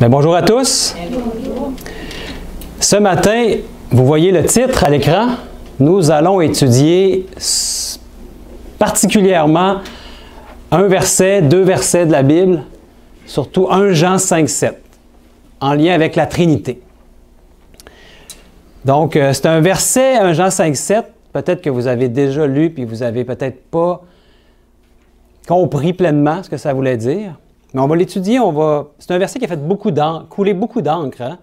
Bien, bonjour à tous. Ce matin, vous voyez le titre à l'écran. Nous allons étudier particulièrement un verset, deux versets de la Bible, surtout 1 Jean 5,7, en lien avec la Trinité. Donc, c'est un verset, 1 Jean 5,7, peut-être que vous avez déjà lu, puis vous n'avez peut-être pas compris pleinement ce que ça voulait dire. Mais on va l'étudier, c'est un verset qui a fait couler beaucoup d'encre, hein?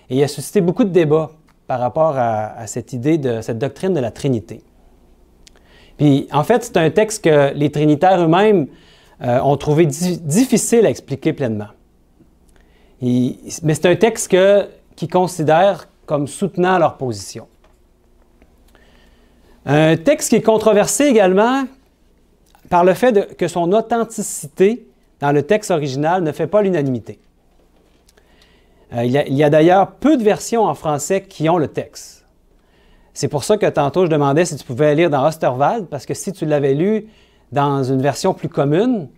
Et il a suscité beaucoup de débats par rapport à cette idée cette doctrine de la Trinité. Puis, en fait, c'est un texte que les trinitaires eux-mêmes ont trouvé difficile à expliquer pleinement. Mais c'est un texte qu'ils considèrent comme soutenant leur position. Un texte qui est controversé également par le fait que son authenticité dans le texte original ne fait pas l'unanimité. Il y a d'ailleurs peu de versions en français qui ont le texte. C'est pour ça que tantôt je demandais si tu pouvais lire dans Osterwald, parce que si tu l'avais lu dans une version plus commune,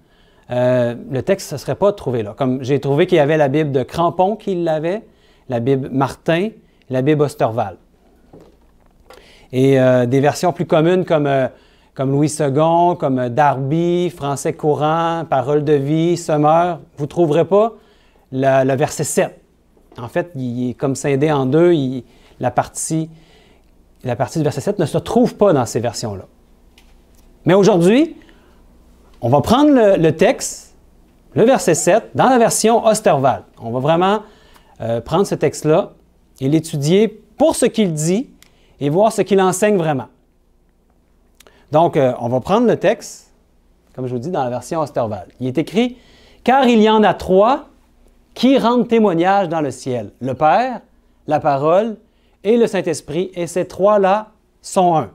le texte ne serait pas trouvé là. Comme j'ai trouvé qu'il y avait la Bible de Crampon qui l'avait, la Bible Martin, la Bible Osterwald. Et des versions plus communes comme Louis II, comme Darby, Français courant, Parole de vie, Semeur, vous ne trouverez pas le verset 7. En fait, il est comme scindé en deux. La partie du verset 7 ne se trouve pas dans ces versions-là. Mais aujourd'hui, on va prendre le texte, le verset 7, dans la version Osterwald. On va vraiment prendre ce texte-là et l'étudier pour ce qu'il dit et voir ce qu'il enseigne vraiment. Donc, on va prendre le texte, comme je vous dis, dans la version Osterwald. Il est écrit « Car il y en a trois qui rendent témoignage dans le ciel, le Père, la Parole et le Saint-Esprit, et ces trois-là sont un. »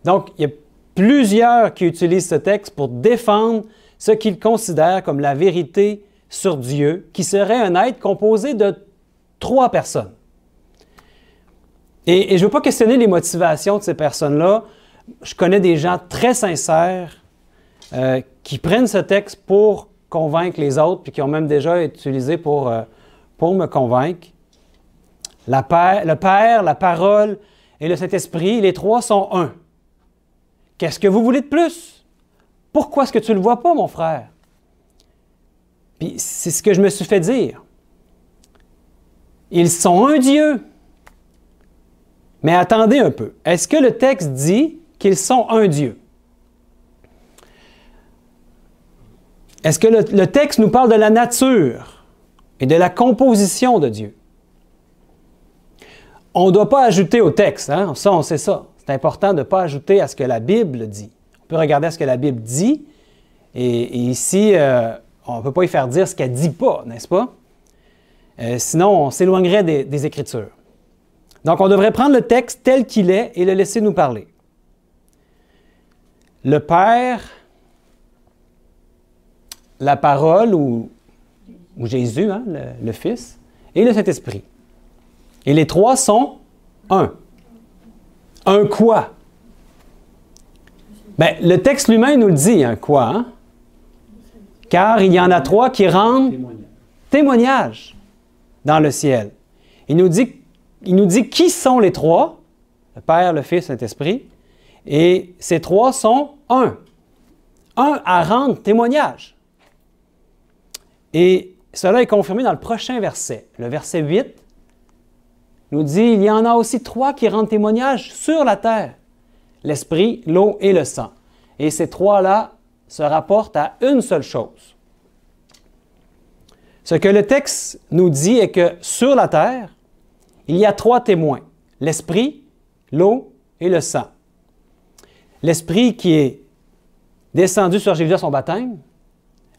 Donc, il y a plusieurs qui utilisent ce texte pour défendre ce qu'ils considèrent comme la vérité sur Dieu, qui serait un être composé de trois personnes. Et je ne veux pas questionner les motivations de ces personnes-là. Je connais des gens très sincères qui prennent ce texte pour convaincre les autres, puis qui ont même déjà utilisé pour me convaincre. Le Père, la Parole et le Saint-Esprit, les trois sont un. Qu'est-ce que vous voulez de plus? Pourquoi est-ce que tu ne le vois pas, mon frère? Puis c'est ce que je me suis fait dire. Ils sont un Dieu. Mais attendez un peu. Est-ce que le texte dit qu'ils sont un Dieu? Est-ce que le texte nous parle de la nature et de la composition de Dieu? On ne doit pas ajouter au texte, hein? Ça, on sait ça. C'est important de ne pas ajouter à ce que la Bible dit. On peut regarder à ce que la Bible dit, et ici, on ne peut pas y faire dire ce qu'elle ne dit pas, n'est-ce pas? Sinon, on s'éloignerait des Écritures. Donc, on devrait prendre le texte tel qu'il est et le laisser nous parler. Le Père, la Parole, ou Jésus, hein, le Fils, et le Saint-Esprit. Et les trois sont un. Un quoi? Bien, le texte lui-même nous le dit, un quoi, hein? Car il y en a trois qui rendent témoignage dans le ciel. Il nous dit qui sont les trois, le Père, le Fils, le Saint-Esprit, et ces trois sont un. Un à rendre témoignage. Et cela est confirmé dans le prochain verset. Le verset 8 nous dit, il y en a aussi trois qui rendent témoignage sur la terre, l'Esprit, l'eau et le sang. Et ces trois-là se rapportent à une seule chose. Ce que le texte nous dit est que sur la terre, il y a trois témoins, l'Esprit, l'eau et le sang. L'Esprit qui est descendu sur Jésus à son baptême,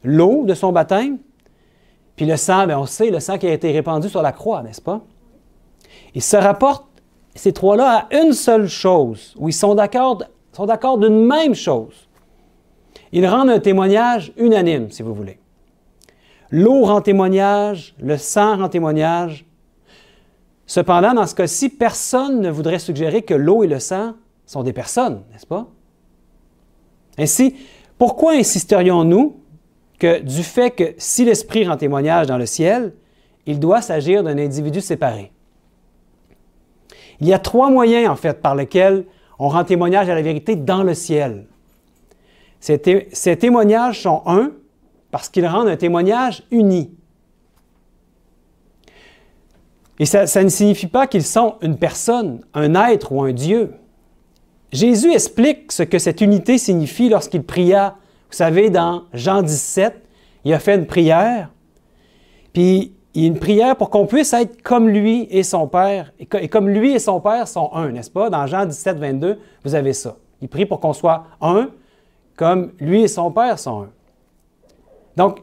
l'eau de son baptême, puis le sang, bien on sait, le sang qui a été répandu sur la croix, n'est-ce pas? Ils se rapportent, ces trois-là, à une seule chose, où ils sont d'accord d'une même chose. Ils rendent un témoignage unanime, si vous voulez. L'eau rend témoignage, le sang rend témoignage. Cependant, dans ce cas-ci, personne ne voudrait suggérer que l'eau et le sang sont des personnes, n'est-ce pas? Ainsi, pourquoi insisterions-nous que du fait que si l'Esprit rend témoignage dans le ciel, il doit s'agir d'un individu séparé. Il y a 3 moyens, en fait, par lesquels on rend témoignage à la vérité dans le ciel. Ces témoignages sont parce qu'ils rendent un témoignage uni. Et ça ne signifie pas qu'ils sont une personne, un être ou un Dieu. Jésus explique ce que cette unité signifie lorsqu'il pria. Vous savez, dans Jean 17, il a fait une prière, puis une prière pour qu'on puisse être comme lui et son Père. Et comme lui et son Père sont un, n'est-ce pas? Dans Jean 17, 22, vous avez ça. Il prie pour qu'on soit un, comme lui et son Père sont un. Donc,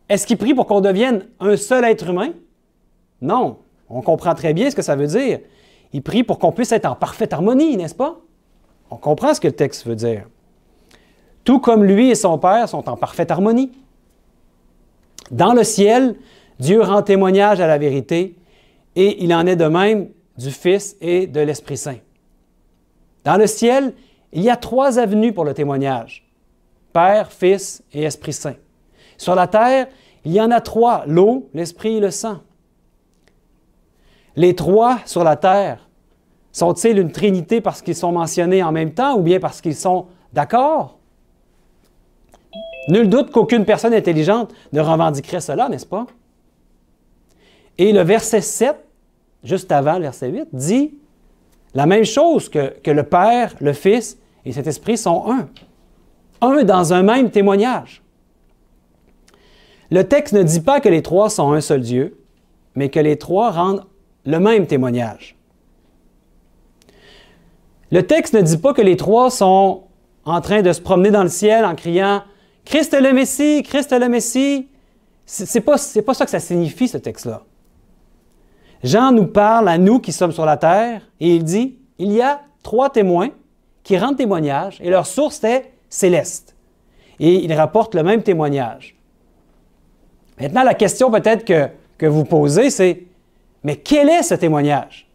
est-ce qu'il prie pour qu'on devienne un seul être humain? Non. On comprend très bien ce que ça veut dire. Il prie pour qu'on puisse être en parfaite harmonie, n'est-ce pas? On comprend ce que le texte veut dire. Tout comme lui et son Père sont en parfaite harmonie. Dans le ciel, Dieu rend témoignage à la vérité et il en est de même du Fils et de l'Esprit Saint. Dans le ciel, il y a 3 avenues pour le témoignage: Père, Fils et Esprit Saint. Sur la terre, il y en a 3, l'eau, l'Esprit et le sang. Les 3 sur la terre, sont-ils une trinité parce qu'ils sont mentionnés en même temps ou bien parce qu'ils sont d'accord? Nul doute qu'aucune personne intelligente ne revendiquerait cela, n'est-ce pas? Et le verset 7, juste avant le verset 8, dit la même chose que le Père, le Fils et cet Esprit sont un. Un dans un même témoignage. Le texte ne dit pas que les 3 sont un seul Dieu, mais que les 3 rendent le même témoignage. Le texte ne dit pas que les 3 sont en train de se promener dans le ciel en criant « Christ est le Messie, Christ est le Messie ». C'est pas ça que ça signifie, ce texte-là. Jean nous parle à nous qui sommes sur la terre et il dit « Il y a 3 témoins qui rendent témoignage et leur source est céleste. » Et ils rapportent le même témoignage. Maintenant, la question peut-être que vous posez, c'est « Mais quel est ce témoignage? »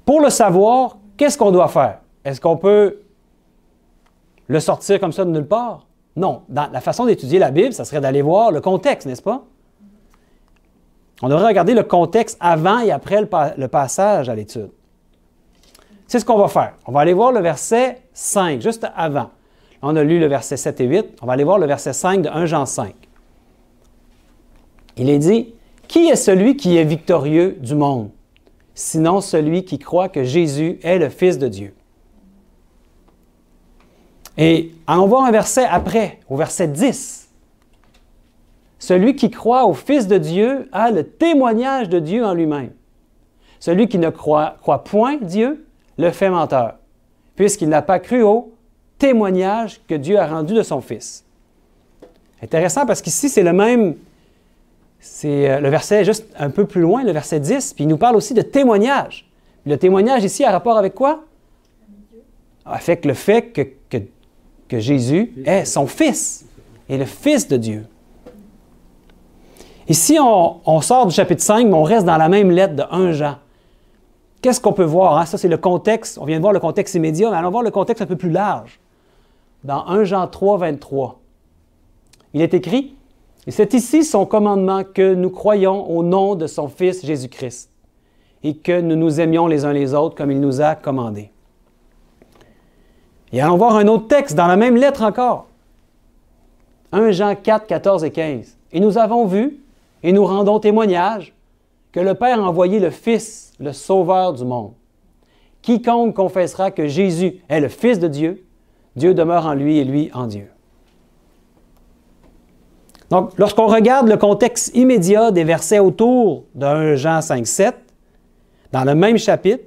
Pour le savoir, qu'est-ce qu'on doit faire? Est-ce qu'on peut le sortir comme ça de nulle part? Non. Dans la façon d'étudier la Bible, ça serait d'aller voir le contexte, n'est-ce pas? On devrait regarder le contexte avant et après le passage à l'étude. C'est ce qu'on va faire. On va aller voir le verset 5, juste avant. On a lu le verset 7 et 8. On va aller voir le verset 5 de 1 Jean 5. Il est dit « Qui est celui qui est victorieux du monde, sinon celui qui croit que Jésus est le Fils de Dieu? » Et allons voir un verset après, au verset 10. Celui qui croit au Fils de Dieu a le témoignage de Dieu en lui-même. Celui qui ne croit point Dieu le fait menteur, puisqu'il n'a pas cru au témoignage que Dieu a rendu de son Fils. Intéressant parce qu'ici, c'est le même, c'est le verset juste un peu plus loin, le verset 10, puis il nous parle aussi de témoignage. Le témoignage ici a rapport avec quoi? Avec le fait que Jésus est son Fils et le Fils de Dieu. Ici, on sort du chapitre 5, mais on reste dans la même lettre de 1 Jean. Qu'est-ce qu'on peut voir? Hein? Ça, c'est le contexte. On vient de voir le contexte immédiat, mais allons voir le contexte un peu plus large. Dans 1 Jean 3, 23, il est écrit « Et c'est ici son commandement que nous croyons au nom de son Fils Jésus-Christ et que nous nous aimions les uns les autres comme il nous a commandé. » Et allons voir un autre texte dans la même lettre encore. 1 Jean 4, 14 et 15. « Et nous avons vu et nous rendons témoignage que le Père a envoyé le Fils, le Sauveur du monde. Quiconque confessera que Jésus est le Fils de Dieu, Dieu demeure en lui et lui en Dieu. » Donc, lorsqu'on regarde le contexte immédiat des versets autour de 1 Jean 5, 7, dans le même chapitre,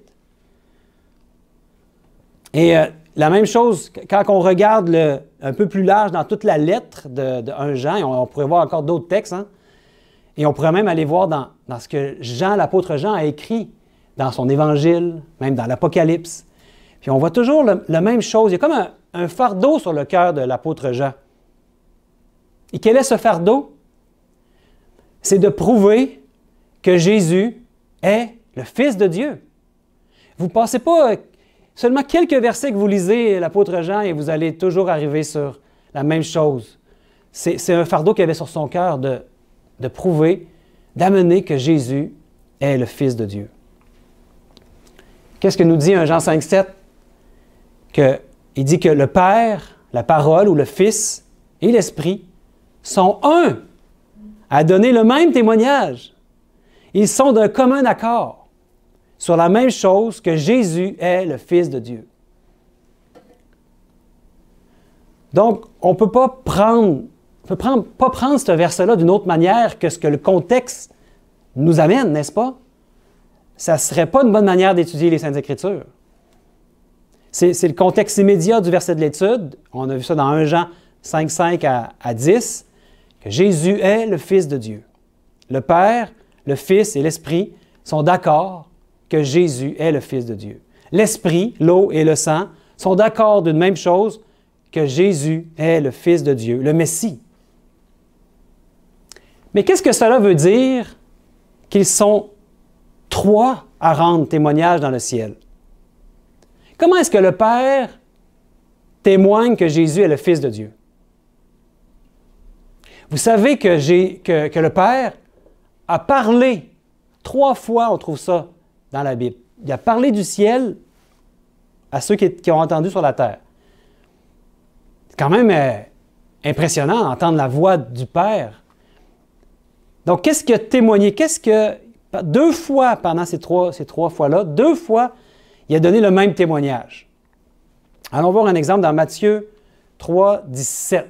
et la même chose quand on regarde un peu plus large dans toute la lettre de 1 Jean, et on pourrait voir encore d'autres textes, hein, et on pourrait même aller voir dans ce que Jean, l'apôtre Jean, a écrit dans son évangile, même dans l'Apocalypse. Puis on voit toujours la même chose. Il y a comme un fardeau sur le cœur de l'apôtre Jean. Et quel est ce fardeau? C'est de prouver que Jésus est le Fils de Dieu. Vous ne passez pas seulement quelques versets que vous lisez l'apôtre Jean et vous allez toujours arriver sur la même chose. C'est un fardeau qu'il avait sur son cœur de prouver, d'amener que Jésus est le Fils de Dieu. Qu'est-ce que nous dit 1 Jean 5,7? Il dit que le Père, la parole ou le Fils et l'Esprit sont un à donner le même témoignage. Ils sont d'un commun accord sur la même chose, que Jésus est le Fils de Dieu. Donc, on ne peut pas prendre ce verset-là d'une autre manière que ce que le contexte nous amène, n'est-ce pas? Ça ne serait pas une bonne manière d'étudier les Saintes Écritures. C'est le contexte immédiat du verset de l'étude. On a vu ça dans 1 Jean 5 à 10, que Jésus est le Fils de Dieu. Le Père, le Fils et l'Esprit sont d'accord que Jésus est le Fils de Dieu. L'Esprit, l'eau et le sang sont d'accord d'une même chose, que Jésus est le Fils de Dieu, le Messie. Mais qu'est-ce que cela veut dire qu'ils sont trois à rendre témoignage dans le ciel? Comment est-ce que le Père témoigne que Jésus est le Fils de Dieu? Vous savez que le Père a parlé 3 fois, on trouve ça dans la Bible. Il a parlé du ciel à ceux qui ont entendu sur la terre. C'est quand même impressionnant d'entendre la voix du Père. Donc, qu'est-ce qu'il a témoigné? 2 fois pendant ces trois fois-là, 2 fois, il a donné le même témoignage. Allons voir un exemple dans Matthieu 3, 17.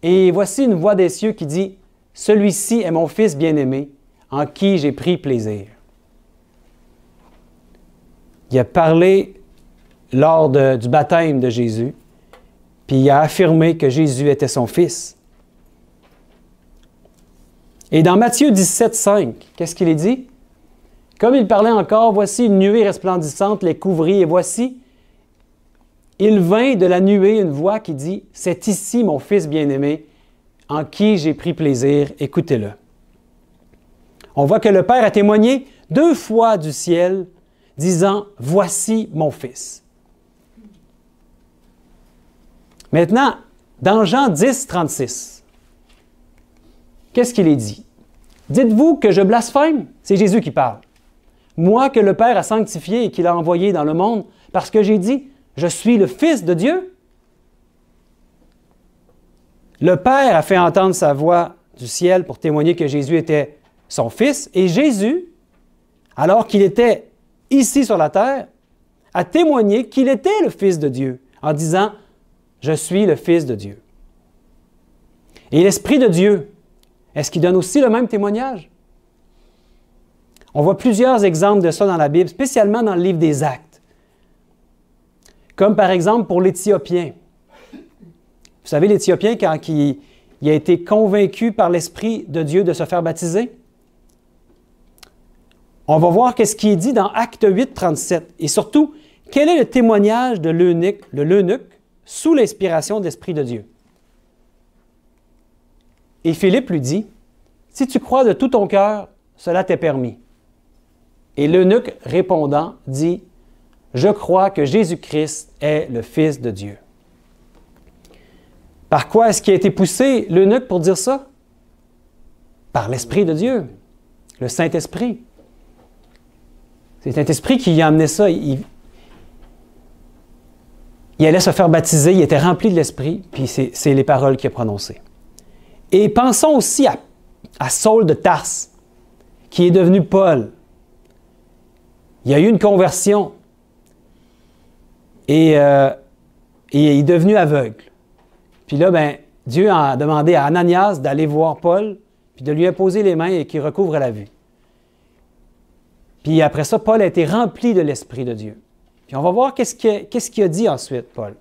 Et voici une voix des cieux qui dit, « Celui-ci est mon Fils bien-aimé, en qui j'ai pris plaisir. » Il a parlé lors du baptême de Jésus, puis il a affirmé que Jésus était son Fils. Et dans Matthieu 17, 5, qu'est-ce qu'il est dit? Comme il parlait encore, voici une nuée resplendissante les couvrit, et voici, il vint de la nuée une voix qui dit, « C'est ici mon Fils bien-aimé, en qui j'ai pris plaisir, écoutez-le. » On voit que le Père a témoigné 2 fois du ciel, disant, « Voici mon Fils. » Maintenant, dans Jean 10, 36, qu'est-ce qu'il est dit? « Dites-vous que je blasphème? » C'est Jésus qui parle. « Moi que le Père a sanctifié et qu'il a envoyé dans le monde, parce que j'ai dit, je suis le Fils de Dieu. » Le Père a fait entendre sa voix du ciel pour témoigner que Jésus était son Fils, et Jésus, alors qu'il était ici sur la terre, a témoigné qu'il était le Fils de Dieu, en disant, « Je suis le Fils de Dieu. » Et l'Esprit de Dieu, est-ce qu'il donne aussi le même témoignage? On voit plusieurs exemples de ça dans la Bible, spécialement dans le livre des Actes. Comme par exemple pour l'Éthiopien. Vous savez, l'Éthiopien, quand il a été convaincu par l'Esprit de Dieu de se faire baptiser, on va voir qu'est-ce qui est dit dans Acte 8, 37. Et surtout, quel est le témoignage de l'eunuque sous l'inspiration de l'Esprit de Dieu? Et Philippe lui dit, « Si tu crois de tout ton cœur, cela t'est permis. » Et l'eunuque répondant dit, « Je crois que Jésus-Christ est le Fils de Dieu. » Par quoi est-ce qu'il a été poussé, l'eunuque, pour dire ça? Par l'Esprit de Dieu, le Saint-Esprit. C'est le Saint-Esprit qui a amené ça. Il allait se faire baptiser, il était rempli de l'Esprit, puis c'est les paroles qu'il a prononcées. Et pensons aussi à Saul de Tarse, qui est devenu Paul. Il y a eu une conversion et il est devenu aveugle. Puis là, Dieu a demandé à Ananias d'aller voir Paul, puis de lui imposer les mains et qu'il recouvre la vue. Puis après ça, Paul a été rempli de l'Esprit de Dieu. Puis on va voir qu'est-ce qu'il a dit ensuite, Paul,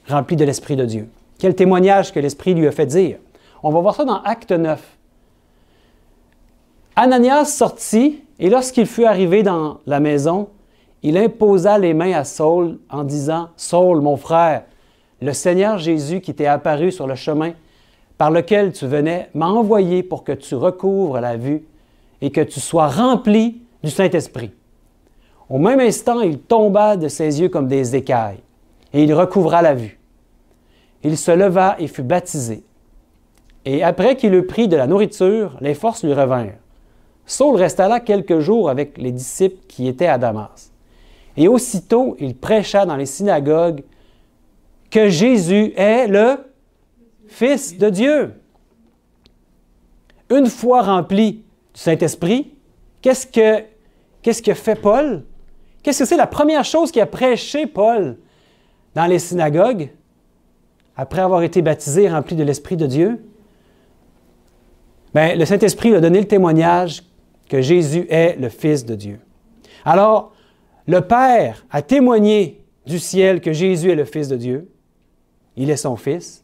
rempli de l'Esprit de Dieu. Quel témoignage que l'Esprit lui a fait dire. On va voir ça dans Acte 9. Ananias sortit, et lorsqu'il fut arrivé dans la maison, il imposa les mains à Saul en disant, « Saul, mon frère, le Seigneur Jésus qui t'est apparu sur le chemin par lequel tu venais m'a envoyé pour que tu recouvres la vue et que tu sois rempli du Saint-Esprit. » Au même instant, il tomba de ses yeux comme des écailles, et il recouvra la vue. il se leva et fut baptisé. Et après qu'il eut pris de la nourriture, les forces lui revinrent. Saul resta là quelques jours avec les disciples qui étaient à Damas. Et aussitôt, il prêcha dans les synagogues que Jésus est le Fils de Dieu. Une fois rempli du Saint-Esprit, qu'est-ce que fait Paul? Qu'est-ce que c'est la première chose qu'a prêché Paul dans les synagogues après avoir été baptisé et rempli de l'Esprit de Dieu? Bien, le Saint-Esprit lui a donné le témoignage que Jésus est le Fils de Dieu. Alors, le Père a témoigné du ciel que Jésus est le Fils de Dieu. Il est son Fils.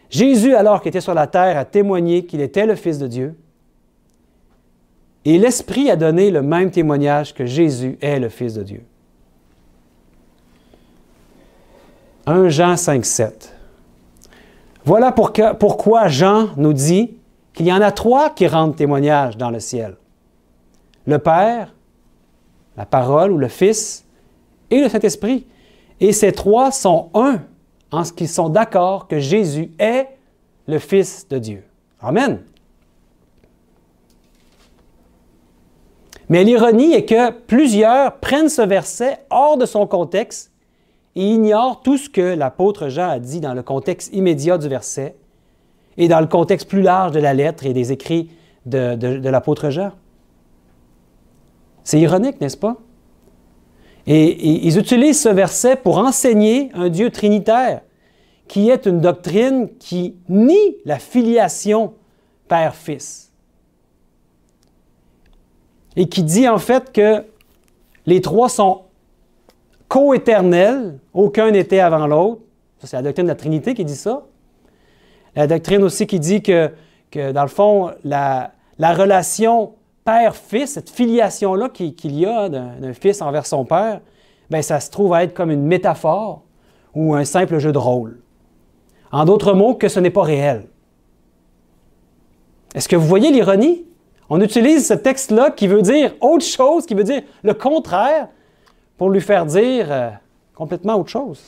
Jésus, alors qu'il était sur la terre, a témoigné qu'il était le Fils de Dieu. Et l'Esprit a donné le même témoignage que Jésus est le Fils de Dieu. 1 Jean 5, 7. Voilà pourquoi Jean nous dit qu'il y en a trois qui rendent témoignage dans le ciel. Le Père, la Parole ou le Fils et le Saint-Esprit. Et ces trois sont un en ce qu'ils sont d'accord que Jésus est le Fils de Dieu. Amen. Mais l'ironie est que plusieurs prennent ce verset hors de son contexte et ignorent tout ce que l'apôtre Jean a dit dans le contexte immédiat du verset et dans le contexte plus large de la lettre et des écrits de l'apôtre Jean. C'est ironique, n'est-ce pas? Et ils utilisent ce verset pour enseigner un Dieu trinitaire, qui est une doctrine qui nie la filiation Père-Fils. Et qui dit en fait que les trois sont co-éternels, aucun n'était avant l'autre. Ça, c'est la doctrine de la Trinité qui dit ça. La doctrine aussi qui dit que dans le fond, la relation Père-Fils, cette filiation-là qu'il y a d'un fils envers son père, bien, ça se trouve à être comme une métaphore ou un simple jeu de rôle. En d'autres mots, que ce n'est pas réel. Est-ce que vous voyez l'ironie? On utilise ce texte-là qui veut dire autre chose, qui veut dire le contraire, pour lui faire dire complètement autre chose.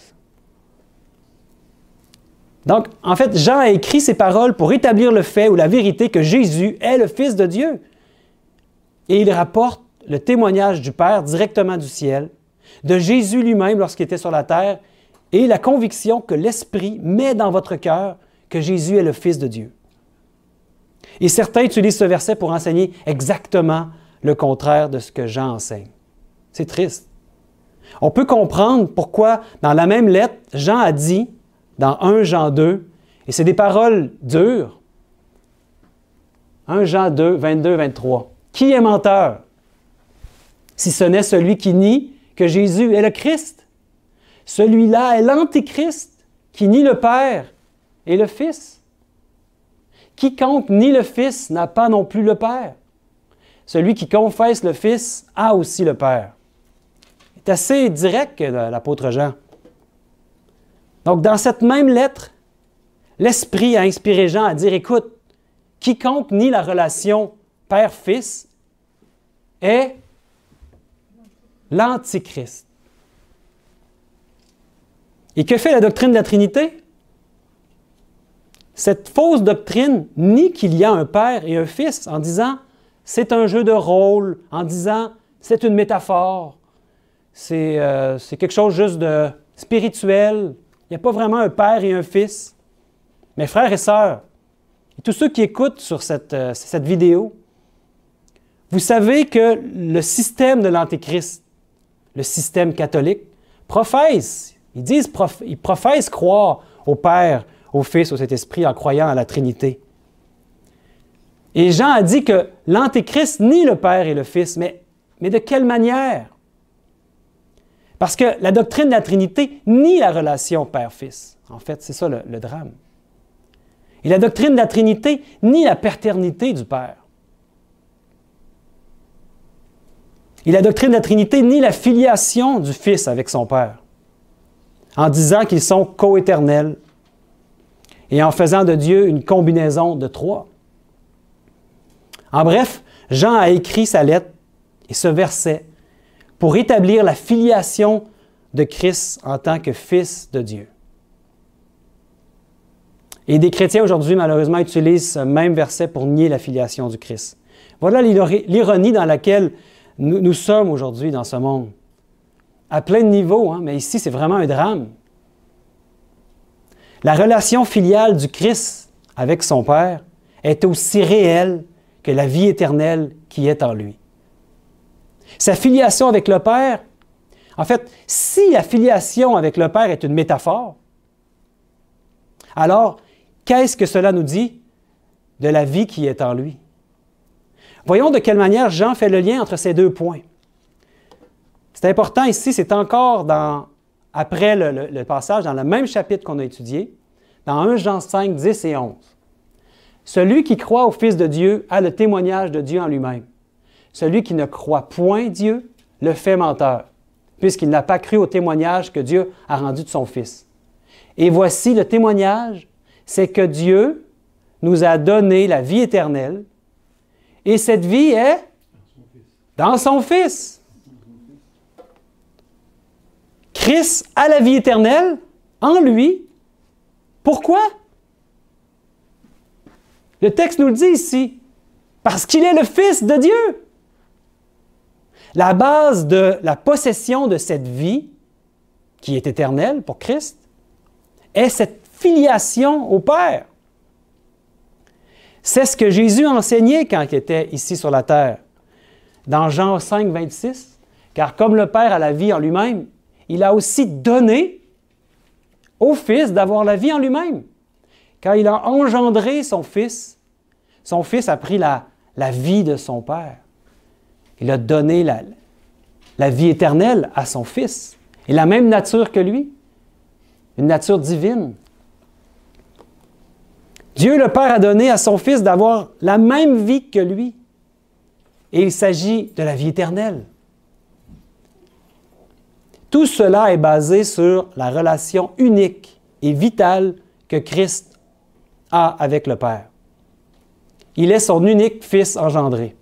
Donc, en fait, Jean a écrit ces paroles pour établir le fait ou la vérité que Jésus est le Fils de Dieu. Et il rapporte le témoignage du Père directement du ciel, de Jésus lui-même lorsqu'il était sur la terre, et la conviction que l'Esprit met dans votre cœur que Jésus est le Fils de Dieu. Et certains utilisent ce verset pour enseigner exactement le contraire de ce que Jean enseigne. C'est triste. On peut comprendre pourquoi, dans la même lettre, Jean a dit, dans 1 Jean 2, et c'est des paroles dures, 1 Jean 2, 22, 23. « Qui est menteur, si ce n'est celui qui nie que Jésus est le Christ? Celui-là est l'Antéchrist, qui nie le Père et le Fils. Quiconque nie le Fils n'a pas non plus le Père. Celui qui confesse le Fils a aussi le Père. » C'est assez direct que l'apôtre Jean. Donc, dans cette même lettre, l'Esprit a inspiré Jean à dire, écoute, quiconque nie la relation Père-Fils est l'Antichrist. Et que fait la doctrine de la Trinité? Cette fausse doctrine nie qu'il y a un Père et un Fils en disant c'est un jeu de rôle, en disant c'est une métaphore, c'est quelque chose juste de spirituel. Il n'y a pas vraiment un Père et un Fils. Mes frères et sœurs, et tous ceux qui écoutent sur cette vidéo, vous savez que le système de l'Antéchrist, le système catholique, professe, ils professent croire au Père, au Fils, au Saint-Esprit en croyant à la Trinité. Et Jean a dit que l'Antéchrist nie le Père et le Fils, mais de quelle manière? Parce que la doctrine de la Trinité nie la relation Père-Fils. En fait, c'est ça le drame. Et la doctrine de la Trinité nie la paternité du Père. Et la doctrine de la Trinité nie la filiation du Fils avec son Père, en disant qu'ils sont coéternels et en faisant de Dieu une combinaison de trois. En bref, Jean a écrit sa lettre et ce verset pour établir la filiation de Christ en tant que Fils de Dieu. Et des chrétiens aujourd'hui, malheureusement, utilisent ce même verset pour nier la filiation du Christ. Voilà l'ironie dans laquelle nous sommes aujourd'hui dans ce monde. À plein de niveaux, hein, mais ici, c'est vraiment un drame. La relation filiale du Christ avec son Père est aussi réelle que la vie éternelle qui est en lui. Sa filiation avec le Père, en fait, si la filiation avec le Père est une métaphore, alors qu'est-ce que cela nous dit de la vie qui est en lui? Voyons de quelle manière Jean fait le lien entre ces deux points. C'est important ici, c'est encore après le passage, dans le même chapitre qu'on a étudié, dans 1 Jean 5, 10 et 11. Celui qui croit au Fils de Dieu a le témoignage de Dieu en lui-même. Celui qui ne croit point Dieu le fait menteur, puisqu'il n'a pas cru au témoignage que Dieu a rendu de son Fils. Et voici le témoignage, c'est que Dieu nous a donné la vie éternelle, et cette vie est dans son Fils. Christ a la vie éternelle en lui. Pourquoi? Le texte nous le dit ici. Parce qu'il est le Fils de Dieu. La base de la possession de cette vie, qui est éternelle pour Christ, est cette filiation au Père. C'est ce que Jésus enseignait quand il était ici sur la terre. Dans Jean 5, 26, « Car comme le Père a la vie en lui-même, il a aussi donné au Fils d'avoir la vie en lui-même. Quand il a engendré son Fils a pris la vie de son Père. Il a donné la vie éternelle à son Fils. Et la même nature que lui, une nature divine. Dieu le Père a donné à son Fils d'avoir la même vie que lui. Et il s'agit de la vie éternelle. Tout cela est basé sur la relation unique et vitale que Christ a avec le Père. Il est son unique Fils engendré.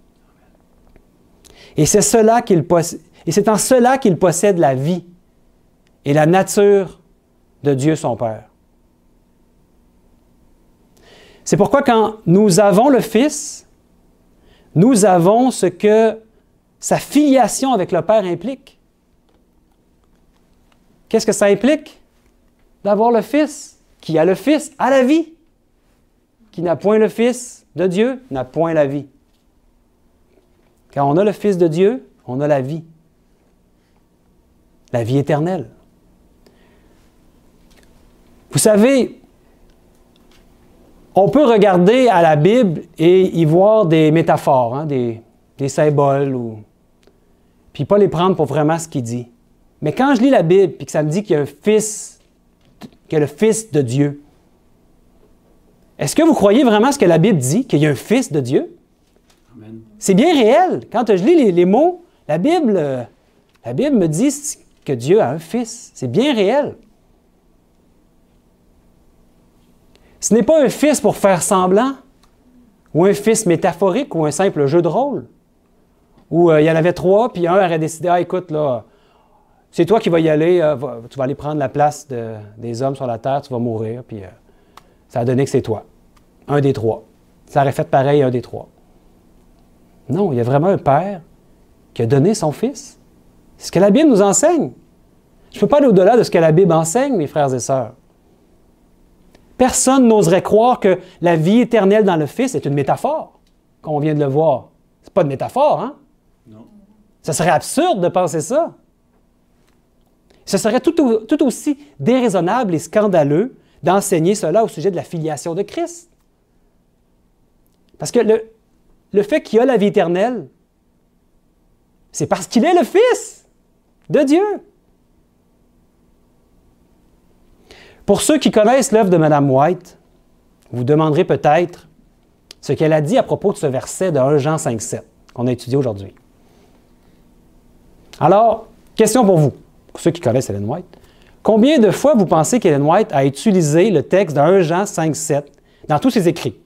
Et c'est en cela qu'il possède la vie et la nature de Dieu son Père. C'est pourquoi quand nous avons le Fils, nous avons ce que sa filiation avec le Père implique. Qu'est-ce que ça implique? D'avoir le Fils. Qui a le Fils a la vie. Qui n'a point le Fils de Dieu n'a point la vie. Quand on a le Fils de Dieu, on a la vie. La vie éternelle. Vous savez, on peut regarder à la Bible et y voir des métaphores, hein, des symboles, puis pas les prendre pour vraiment ce qu'il dit. Mais quand je lis la Bible et que ça me dit qu'il y a un Fils, qu'il y a le Fils de Dieu, est-ce que vous croyez vraiment ce que la Bible dit, qu'il y a un Fils de Dieu? Amen. C'est bien réel. Quand je lis les mots, la Bible me dit que Dieu a un Fils. C'est bien réel. Ce n'est pas un fils pour faire semblant, ou un fils métaphorique, ou un simple jeu de rôle, où il y en avait trois, puis un aurait décidé, « Ah, écoute, là, c'est toi qui vas y aller, tu vas aller prendre la place des hommes sur la terre, tu vas mourir, puis ça a donné que c'est toi. » Un des trois. Ça aurait fait pareil, un des trois. Non, il y a vraiment un père qui a donné son fils. C'est ce que la Bible nous enseigne. Je ne peux pas aller au-delà de ce que la Bible enseigne, mes frères et sœurs. Personne n'oserait croire que la vie éternelle dans le Fils est une métaphore, comme on vient de le voir. Ce n'est pas une métaphore, hein? Non. Ce serait absurde de penser ça. Ce serait tout aussi déraisonnable et scandaleux d'enseigner cela au sujet de la filiation de Christ. Parce que le fait qu'il a la vie éternelle, c'est parce qu'il est le Fils de Dieu. Pour ceux qui connaissent l'œuvre de Mme White, vous demanderez peut-être ce qu'elle a dit à propos de ce verset de 1 Jean 5, 7 qu'on a étudié aujourd'hui. Alors, question pour vous, pour ceux qui connaissent Ellen White. Combien de fois vous pensez qu'Ellen White a utilisé le texte de 1 Jean 5, 7 dans tous ses écrits?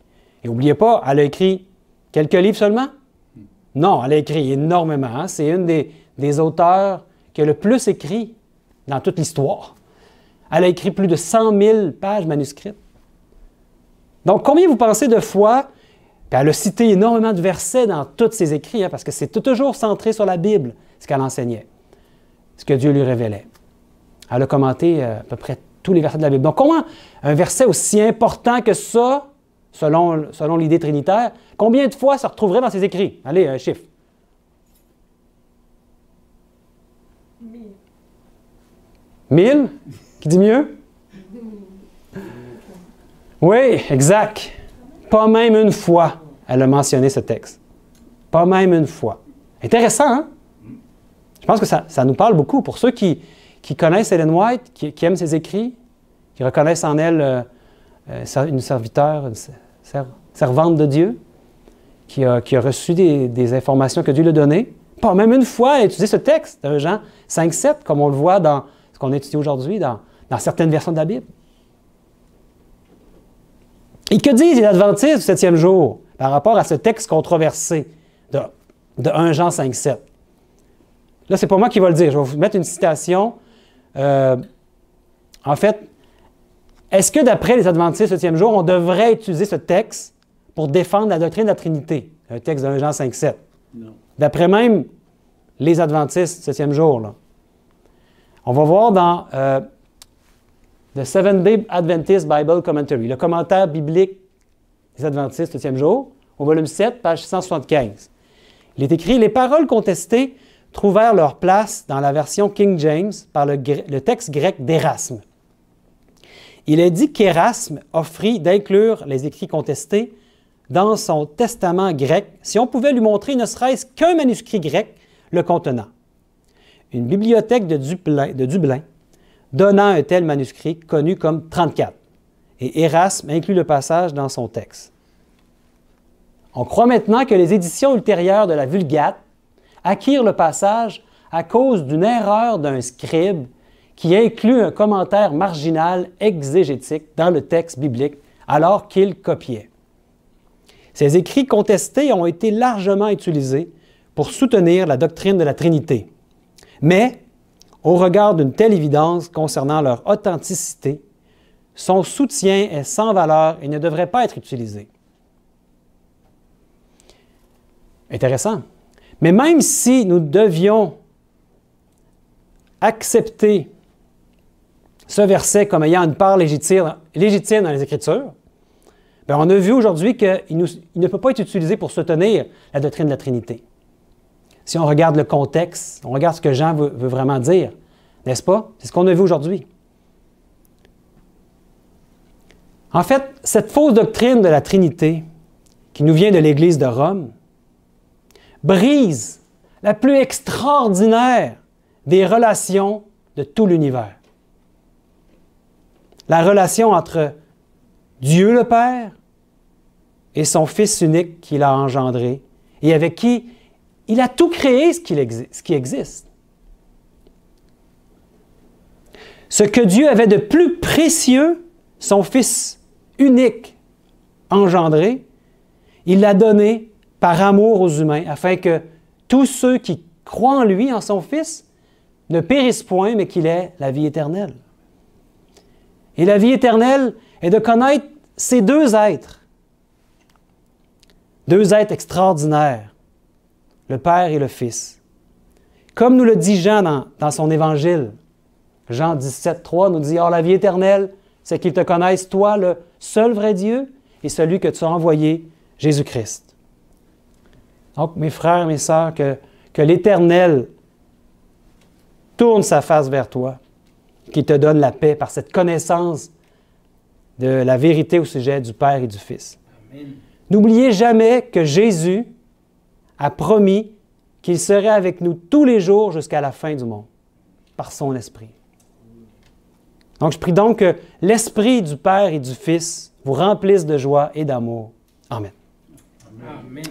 Et n'oubliez pas, elle a écrit quelques livres seulement? Non, elle a écrit énormément. Hein? C'est une des auteurs qui a le plus écrit dans toute l'histoire. Elle a écrit plus de 100 000 pages manuscrites. Donc, combien vous pensez de fois, puis elle a cité énormément de versets dans tous ses écrits, parce que c'est toujours centré sur la Bible, ce qu'elle enseignait, ce que Dieu lui révélait. Elle a commenté à peu près tous les versets de la Bible. Donc, comment un verset aussi important que ça, selon l'idée trinitaire, combien de fois ça retrouverait dans ses écrits? Allez, un chiffre. 1000? Qui dit mieux? Oui, exact. Pas même une fois, elle a mentionné ce texte. Pas même une fois. Intéressant, hein? Je pense que ça nous parle beaucoup. Pour ceux qui connaissent Ellen White, qui aiment ses écrits, qui reconnaissent en elle une serviteur, une servante de Dieu, qui a reçu des informations que Dieu lui a données. Pas même une fois, elle a utilisé ce texte de Jean 5,7, comme on le voit dans ce qu'on étudie aujourd'hui, dans certaines versions de la Bible. Et que disent les adventistes du 7e jour par rapport à ce texte controversé de 1 Jean 5,7? Là, c'est pas moi qui va le dire. Je vais vous mettre une citation. En fait, est-ce que d'après les adventistes du 7e jour, on devrait utiliser ce texte pour défendre la doctrine de la Trinité? Un texte de 1 Jean 5,7. Non. D'après même les adventistes du 7e jour, là. On va voir dans The Seventh-day Adventist Bible Commentary, le commentaire biblique des adventistes du 7e jour, au volume 7, page 675. Il est écrit « Les paroles contestées trouvèrent leur place dans la version King James par le texte grec d'Érasme. Il est dit qu'Érasme offrit d'inclure les écrits contestés dans son testament grec si on pouvait lui montrer ne serait-ce qu'un manuscrit grec le contenant. Une bibliothèque de Dublin donnant un tel manuscrit connu comme 34. Et Érasme inclut le passage dans son texte. On croit maintenant que les éditions ultérieures de la Vulgate acquirent le passage à cause d'une erreur d'un scribe qui inclut un commentaire marginal exégétique dans le texte biblique alors qu'il copiait. Ces écrits contestés ont été largement utilisés pour soutenir la doctrine de la Trinité. Mais, au regard d'une telle évidence concernant leur authenticité, son soutien est sans valeur et ne devrait pas être utilisé. Intéressant. Mais même si nous devions accepter ce verset comme ayant une part légitime dans les Écritures, bien, on a vu aujourd'hui qu'il ne peut pas être utilisé pour soutenir la doctrine de la Trinité. Si on regarde le contexte, on regarde ce que Jean veut vraiment dire, n'est-ce pas? C'est ce qu'on a vu aujourd'hui. En fait, cette fausse doctrine de la Trinité, qui nous vient de l'Église de Rome, brise la plus extraordinaire des relations de tout l'univers. La relation entre Dieu le Père et son Fils unique qu'il a engendré et avec qui il a tout créé ce qui existe. Ce que Dieu avait de plus précieux, son Fils unique engendré, il l'a donné par amour aux humains, afin que tous ceux qui croient en lui, en son Fils, ne périssent point, mais qu'il ait la vie éternelle. Et la vie éternelle est de connaître ces deux êtres extraordinaires, le Père et le Fils. Comme nous le dit Jean dans son Évangile, Jean 17,3 nous dit « Or, la vie éternelle, c'est qu'ils te connaissent, toi, le seul vrai Dieu, et celui que tu as envoyé, Jésus-Christ. » Donc, mes frères, mes sœurs, que l'Éternel tourne sa face vers toi, qu'il te donne la paix par cette connaissance de la vérité au sujet du Père et du Fils. N'oubliez jamais que Jésus a promis qu'il serait avec nous tous les jours jusqu'à la fin du monde, par son Esprit. Donc, je prie donc que l'Esprit du Père et du Fils vous remplisse de joie et d'amour. Amen. Amen.